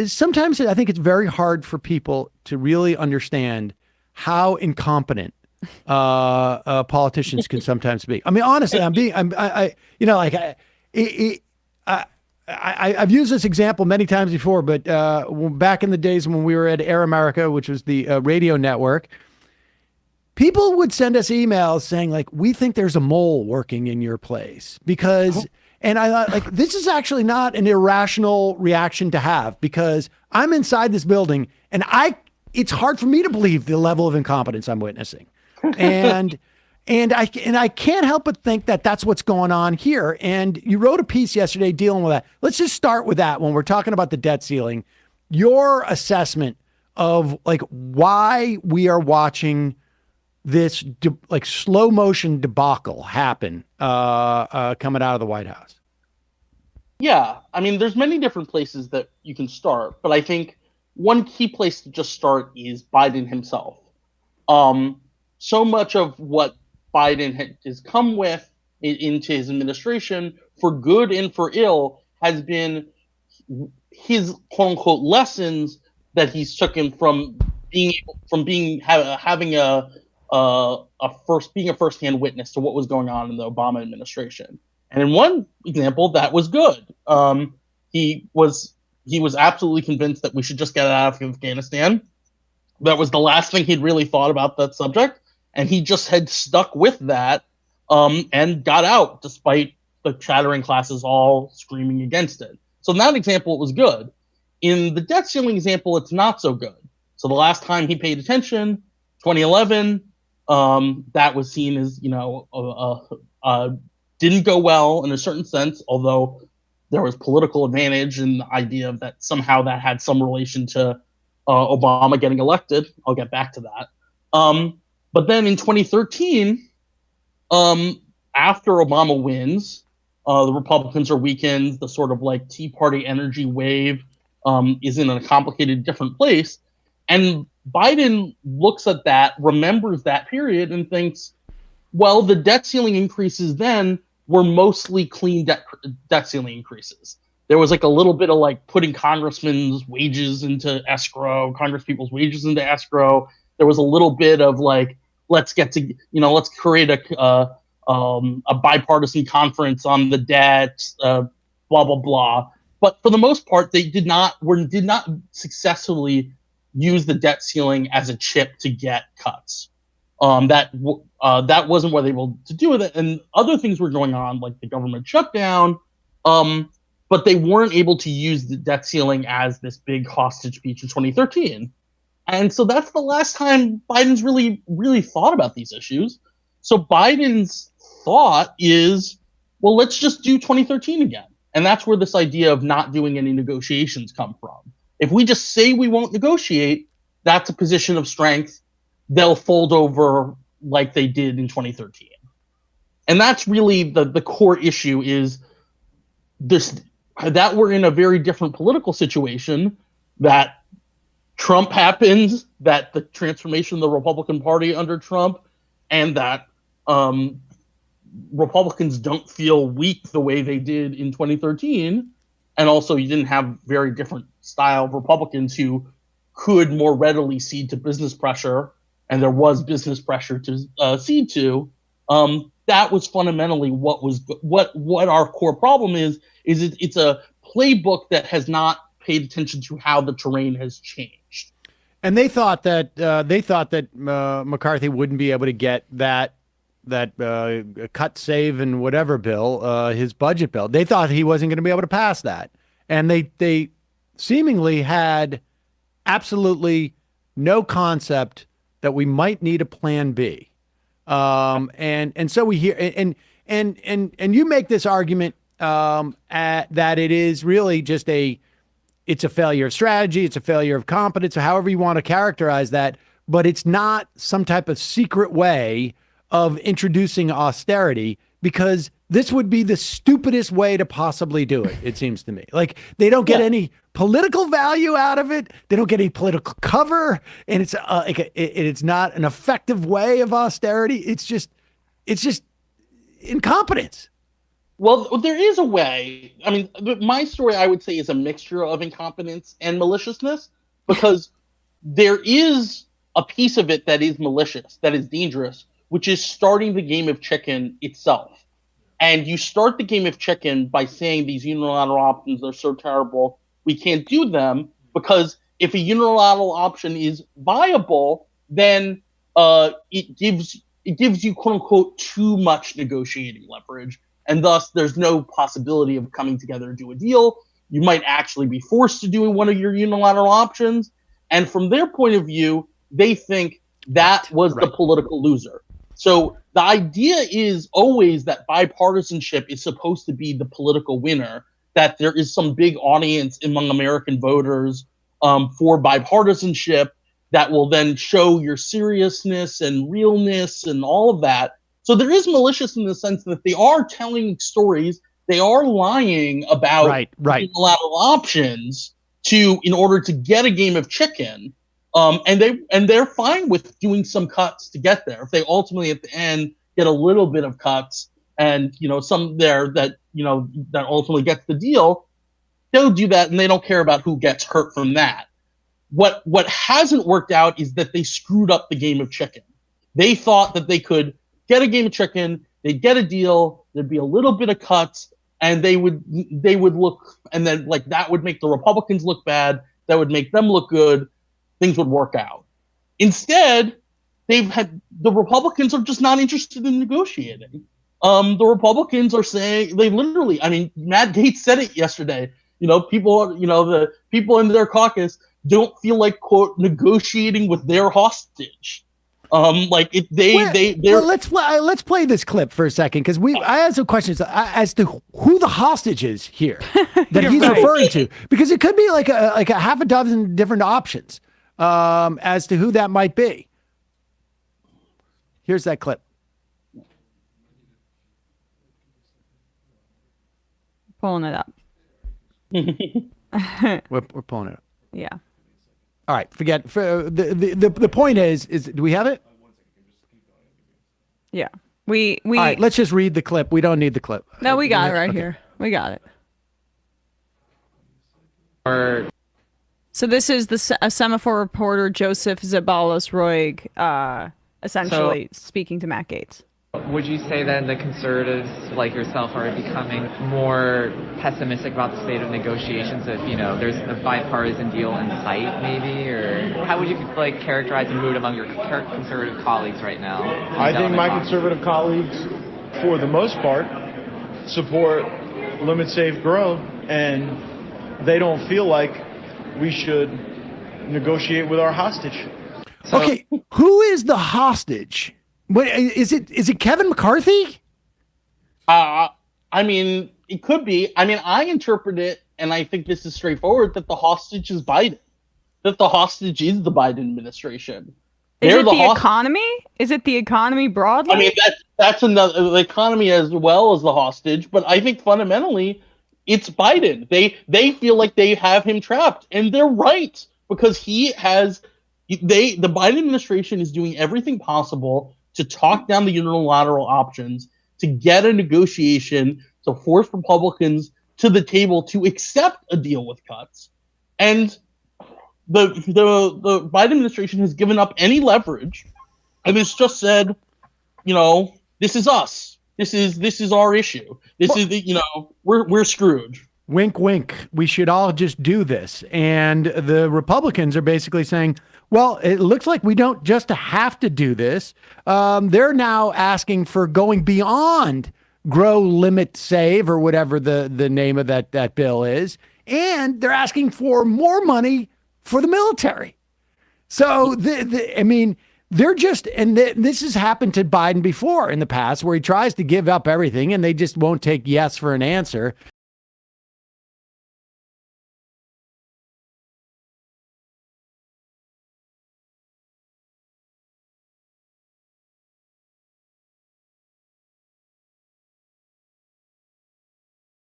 sometimes I think it's very hard for people to really understand how incompetent politicians can sometimes be. I mean, honestly, I've used this example many times before, but back in the days when we were at Air America, which was the radio network, people would send us emails saying like, we think there's a mole working in your place because, and I thought like, this is actually not an irrational reaction to have because I'm inside this building and it's hard for me to believe the level of incompetence I'm witnessing. And, and I can't help but think that that's what's going on here. And you wrote a piece yesterday dealing with that. Let's just start with that when we're talking about the debt ceiling, your assessment of like why we are watching this like slow motion debacle happen coming out of the White House. Yeah, I mean, there's many different places that you can start, but I think one key place to just start is Biden himself. So much of what Biden has come with into his administration, for good and for ill, has been his quote unquote lessons that he's taken from having a first-hand witness to what was going on in the Obama administration. And in one example, that was good. He was absolutely convinced that we should just get out of Afghanistan. That was the last thing he'd really thought about that subject, and he just had stuck with that and got out despite the chattering classes all screaming against it. So in that example, it was good. In the debt ceiling example, it's not so good. So the last time he paid attention, 2011, that was seen as, didn't go well in a certain sense, although there was political advantage in the idea of that somehow that had some relation to Obama getting elected. I'll get back to that. But then in 2013, after Obama wins, the Republicans are weakened. The sort of like Tea Party energy wave is in a complicated, different place. And Biden looks at that, remembers that period, and thinks, well, the debt ceiling increases then were mostly clean debt ceiling increases. There was like a little bit of like putting congressmen's wages into escrow, congresspeople's wages into escrow. There was a little bit of like, let's create a bipartisan conference on the debt, blah, blah, blah. But for the most part, they did not successfully use the debt ceiling as a chip to get cuts. That wasn't what they were able to do with it, and other things were going on, like the government shutdown. But they weren't able to use the debt ceiling as this big hostage speech in 2013, and so that's the last time Biden's really thought about these issues. So Biden's thought is, well, let's just do 2013 again, and that's where this idea of not doing any negotiations come from. If we just say we won't negotiate, that's a position of strength. They'll fold over like they did in 2013. And that's really the core issue is this, that we're in a very different political situation, that Trump happens, that the transformation of the Republican Party under Trump, and that Republicans don't feel weak the way they did in 2013. And also you didn't have very different style of Republicans who could more readily cede to business pressure, and there was business pressure to cede to. That was fundamentally what our core problem is it's a playbook that has not paid attention to how the terrain has changed. And they thought that McCarthy wouldn't be able to get that cut, save, and whatever bill, his budget bill. They thought he wasn't going to be able to pass that, and they seemingly had absolutely no concept that we might need a plan B. And so we hear, and you make this argument, that it is really just it's a failure of strategy. It's a failure of competence, or however you want to characterize that, but it's not some type of secret way of introducing austerity, because this would be the stupidest way to possibly do it. It seems to me like they don't get any political value out of it. They don't get any political cover, and it's not an effective way of austerity. It's just incompetence. Well, there is a way. I mean, my story, I would say, is a mixture of incompetence and maliciousness, because there is a piece of it that is malicious, that is dangerous, which is starting the game of chicken itself. And you start the game of chicken by saying these unilateral options are so terrible, we can't do them, because if a unilateral option is viable, then it gives you, quote unquote, too much negotiating leverage, and thus there's no possibility of coming together to do a deal. You might actually be forced to do one of your unilateral options, and from their point of view, they think that was the political loser. So the idea is always that bipartisanship is supposed to be the political winner, that there is some big audience among American voters for bipartisanship that will then show your seriousness and realness and all of that. So there is malicious in the sense that they are telling stories, they are lying about unilateral options in order to get a game of chicken. And they're fine with doing some cuts to get there. If they ultimately at the end get a little bit of cuts and some there that that ultimately gets the deal, they'll do that, and they don't care about who gets hurt from that. What hasn't worked out is that they screwed up the game of chicken. They thought that they could get a game of chicken, they'd get a deal, there'd be a little bit of cuts, and they would look, and then like that would make the Republicans look bad, that would make them look good, things would work out. Instead, the Republicans are just not interested in negotiating. The Republicans are saying, they literally, I mean, Matt Gaetz said it yesterday. The people in their caucus don't feel like, quote, negotiating with their hostage. Let's play this clip for a second, because I have some questions as to who the hostage is here that he's referring to, because it could be like a half a dozen different options as to who that might be. Here's that clip. Pulling it up. We're pulling it up. Yeah. All right. Forget the point is do we have it? Yeah. We All right, let's just read the clip. We don't need the clip. No, we got it right here. We got it. So this is a semaphore reporter, Joseph Zabalos-Roig, essentially speaking to Matt Gaetz. Would you say that the conservatives like yourself are becoming more pessimistic about the state of negotiations, if there's a bipartisan deal in sight, maybe? Or how would you characterize the mood among your conservative colleagues right now? I think my conservative colleagues, for the most part, support limit, save, grow, and they don't feel like we should negotiate with our hostage. Okay, who is the hostage? What is it? Is it Kevin McCarthy? I mean, it could be. I mean, I interpret it, and I think this is straightforward, that the hostage is Biden. That the hostage is the Biden administration. Is it the economy? Is it the economy broadly? I mean, that's another, the economy as well as the hostage. But I think fundamentally, it's Biden. They feel like they have him trapped, and they're right, because the Biden administration is doing everything possible to talk down the unilateral options, to get a negotiation, to force Republicans to the table to accept a deal with cuts. And the Biden administration has given up any leverage, and it's just said, this is us. This is our issue. We're screwed. Wink, wink. We should all just do this. And the Republicans are basically saying, well, it looks like we don't just have to do this. They're now asking for going beyond grow, limit, save, or whatever the name of that bill is. And they're asking for more money for the military. So, they're just, and this has happened to Biden before in the past, where he tries to give up everything and they just won't take yes for an answer.